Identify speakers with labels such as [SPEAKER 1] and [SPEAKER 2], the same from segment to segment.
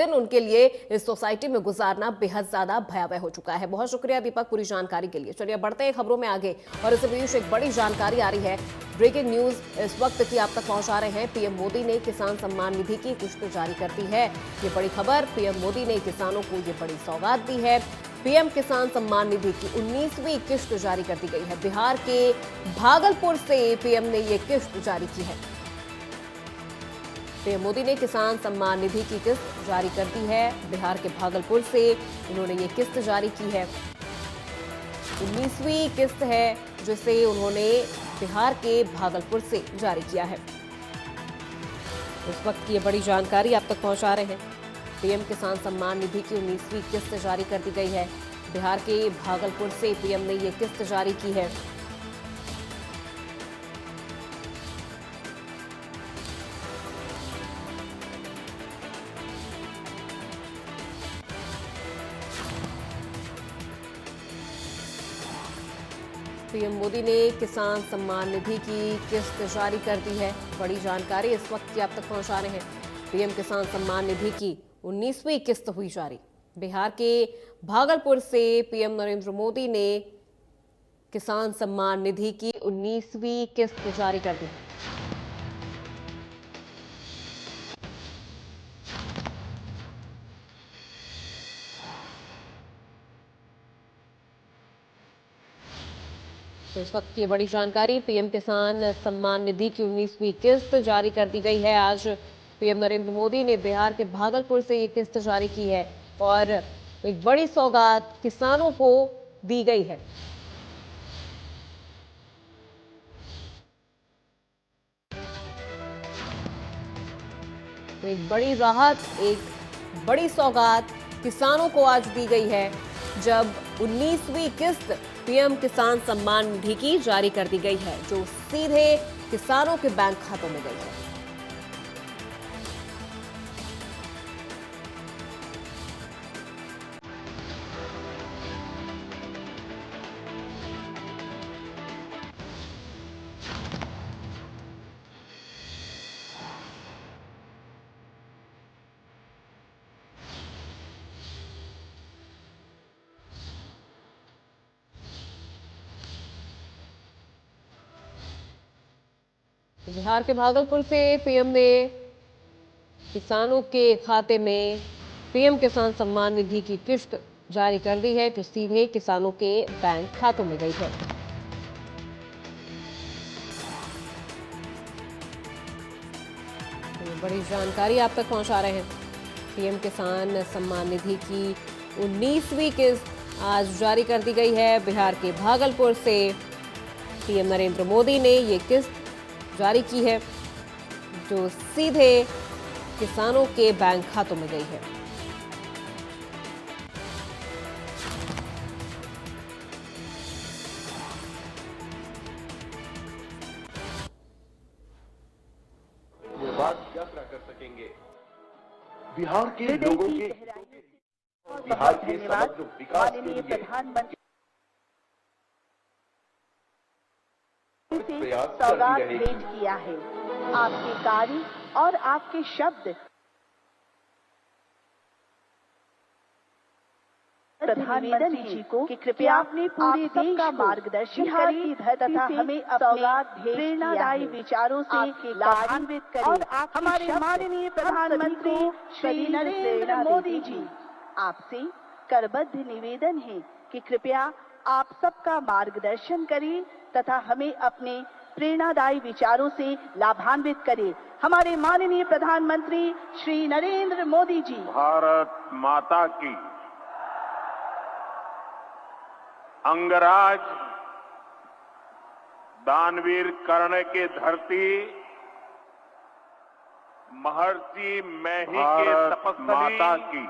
[SPEAKER 1] दिन उनके लिए इस सोसाइटी में गुजारना बेहद ज्यादा भयावह हो चुका है। बहुत शुक्रिया दीपक पूरी जानकारी के लिए। चलिए बढ़ते हैं खबरों में आगे और इस बीच एक बड़ी जानकारी आ रही है। ब्रेकिंग न्यूज इस वक्त की आप तक पहुंचा रहे हैं। पीएम मोदी ने किसान सम्मान निधि की किस्त जारी कर दी है। ये बड़ी खबर, पीएम मोदी ने किसानों को ये बड़ी सौगात दी है। पीएम किसान सम्मान निधि की 19वीं किस्त जारी कर दी गई है। बिहार के भागलपुर से पीएम ने ये किस्त जारी की है। पीएम मोदी ने किसान सम्मान निधि की किस्त जारी कर दी है। बिहार के भागलपुर से उन्होंने ये किस्त जारी की है। 19वीं किस्त है जिसे उन्होंने बिहार के भागलपुर से जारी किया है। इस वक्त की ये बड़ी जानकारी आप तक पहुंचा रहे हैं। पीएम किसान सम्मान निधि की 19वीं किस्त जारी कर दी गई है। बिहार के भागलपुर से पीएम ने ये किस्त जारी की है। पीएम मोदी ने किसान सम्मान निधि की किस्त जारी कर दी है। बड़ी जानकारी इस वक्त की आप तक पहुंचा रहे हैं। पीएम किसान सम्मान निधि की 19वीं किस्त हुई जारी। बिहार के भागलपुर से पीएम नरेंद्र मोदी ने किसान सम्मान निधि की 19वीं किस्त जारी कर दी। तो इस वक्त की बड़ी जानकारी, पीएम किसान सम्मान निधि की 19वीं किस्त जारी कर दी गई है। आज पीएम नरेंद्र मोदी ने बिहार के भागलपुर से ये किस्त जारी की है और एक बड़ी सौगात किसानों को दी गई है। एक बड़ी राहत, एक बड़ी सौगात किसानों को आज दी गई है जब 19वीं किस्त पीएम किसान सम्मान निधि की जारी कर दी गई है, जो सीधे किसानों के बैंक खातों में गई है। बिहार के भागलपुर से पीएम ने किसानों के खाते में पीएम किसान सम्मान निधि की किस्त जारी कर दी है, जो सीधे किसानों के बैंक खातों में गई है। तो बड़ी जानकारी आप तक पहुंचा रहे हैं। पीएम किसान सम्मान निधि की 19वीं किस्त आज जारी कर दी गई है। बिहार के भागलपुर से पीएम नरेंद्र मोदी ने ये किस्त जारी की है, जो सीधे किसानों के बैंक खातों में गई है।
[SPEAKER 2] यात्रा कर सकेंगे। बिहार के लोगों के बिहार के समग्र विकास के लिए प्रधानमंत्री
[SPEAKER 3] सौगात भेंट किया है। आपके कार्य और आपके शब्द प्रधानमंत्री जी को कि कृपया अपने पूरे देश का मार्गदर्शन करें तथा हमें अपने प्रेरणादायी विचारों से लाभान्वित करें और हमारे माननीय प्रधानमंत्री श्री नरेंद्र मोदी जी, आपसे करबद्ध निवेदन है कि कृपया आप सबका मार्गदर्शन करें तथा हमें अपने प्रेरणादायी विचारों से लाभान्वित करें। हमारे माननीय प्रधानमंत्री श्री नरेंद्र मोदी जी।
[SPEAKER 2] भारत माता की अंगराज दानवीर कर्ण के धरती महर्षि मैही के तपस्वी माता की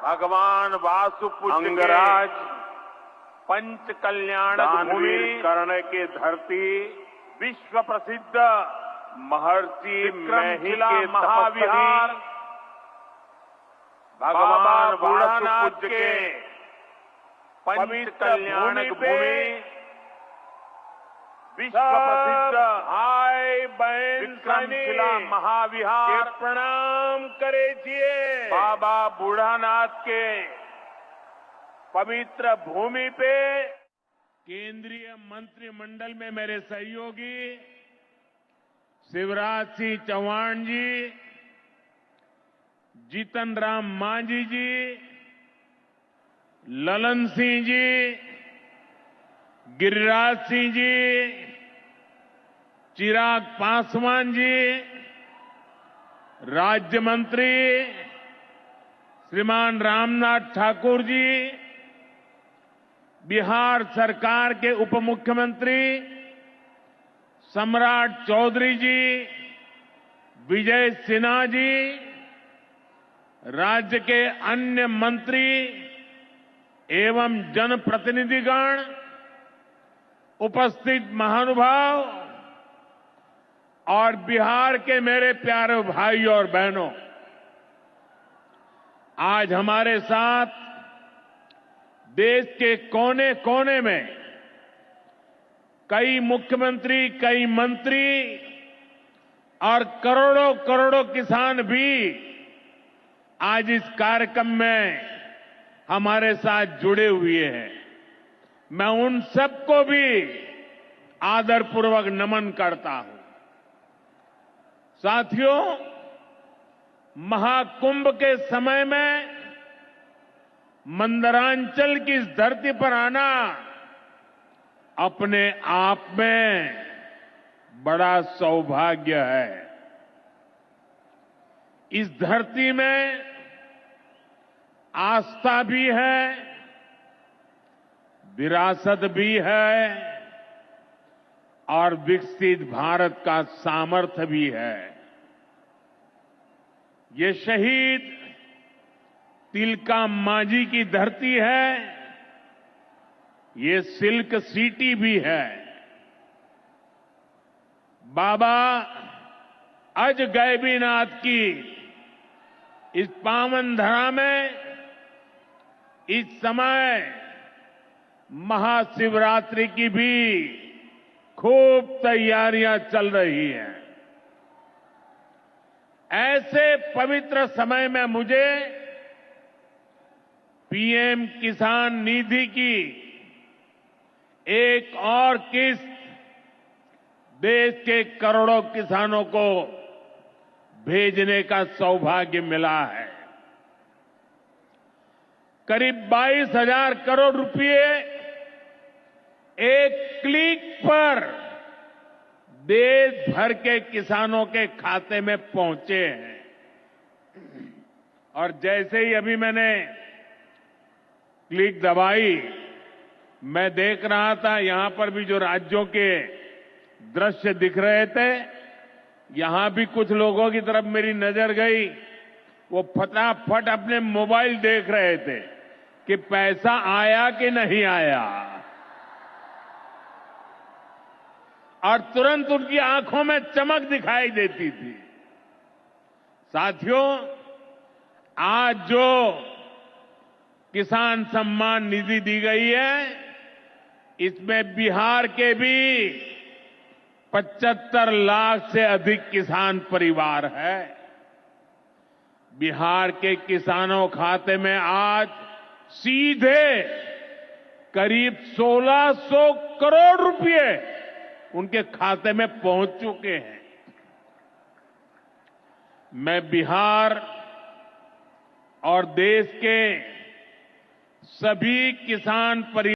[SPEAKER 2] भगवान वासुपुत्र अंगराज पंच कल्याण भूमि कर्ण के धरती विश्व प्रसिद्ध महर्षि मैही के महाविहार भगवान वासुपुत्र के पंच कल्याण भूमि विश्व प्रसिद्ध हाय
[SPEAKER 4] बहन
[SPEAKER 5] विक्रमशिला
[SPEAKER 4] के
[SPEAKER 5] महाविहार
[SPEAKER 4] प्रणाम करे छिए
[SPEAKER 5] बाबा बूढ़ानाथ के पवित्र भूमि पे
[SPEAKER 4] केंद्रीय मंत्रिमंडल में मेरे सहयोगी शिवराज सिंह चौहान जी, जीतन राम मांझी जी, ललन सिंह जी, गिरिराज सिंह जी, चिराग पासवान जी, राज्य मंत्री श्रीमान रामनाथ ठाकुर जी, बिहार सरकार के उप मुख्यमंत्री सम्राट चौधरी जी, विजय सिन्हा जी, राज्य के अन्य मंत्री एवं जनप्रतिनिधिगण, उपस्थित महानुभाव और बिहार के मेरे प्यारे भाइयों और बहनों, आज हमारे साथ देश के कोने कोने में कई मुख्यमंत्री, कई मंत्री और करोड़ों करोड़ों किसान भी आज इस कार्यक्रम में हमारे साथ जुड़े हुए हैं। मैं उन सबको भी आदरपूर्वक नमन करता हूं। साथियों, महाकुंभ के समय में मंदरांचल की इस धरती पर आना अपने आप में बड़ा सौभाग्य है। इस धरती में आस्था भी है, विरासत भी है और विकसित भारत का सामर्थ्य भी है। ये शहीद तिलका मांझी की धरती है, ये सिल्क सिटी भी है। बाबा अजगैबीनाथ की इस पावन धरा में इस समय महाशिवरात्रि की भी खूब तैयारियां चल रही हैं। ऐसे पवित्र समय में मुझे पीएम किसान निधि की एक और किस्त देश के करोड़ों किसानों को भेजने का सौभाग्य मिला है। करीब 22,000 करोड़ रुपए एक क्लिक पर देश भर के किसानों के खाते में पहुंचे हैं। और जैसे ही अभी मैंने क्लिक दबाई, मैं देख रहा था यहां पर भी जो राज्यों के दृश्य दिख रहे थे, यहां भी कुछ लोगों की तरफ मेरी नजर गई। वो फटाफट अपने मोबाइल देख रहे थे कि पैसा आया कि नहीं आया, और तुरंत उनकी आंखों में चमक दिखाई देती थी। साथियों, आज जो किसान सम्मान निधि दी गई है, इसमें बिहार के भी 75 लाख से अधिक किसान परिवार है। बिहार के किसानों खाते में आज सीधे करीब 1600 करोड़ रुपए उनके खाते में पहुंच चुके हैं। मैं बिहार और देश के सभी किसान परिवार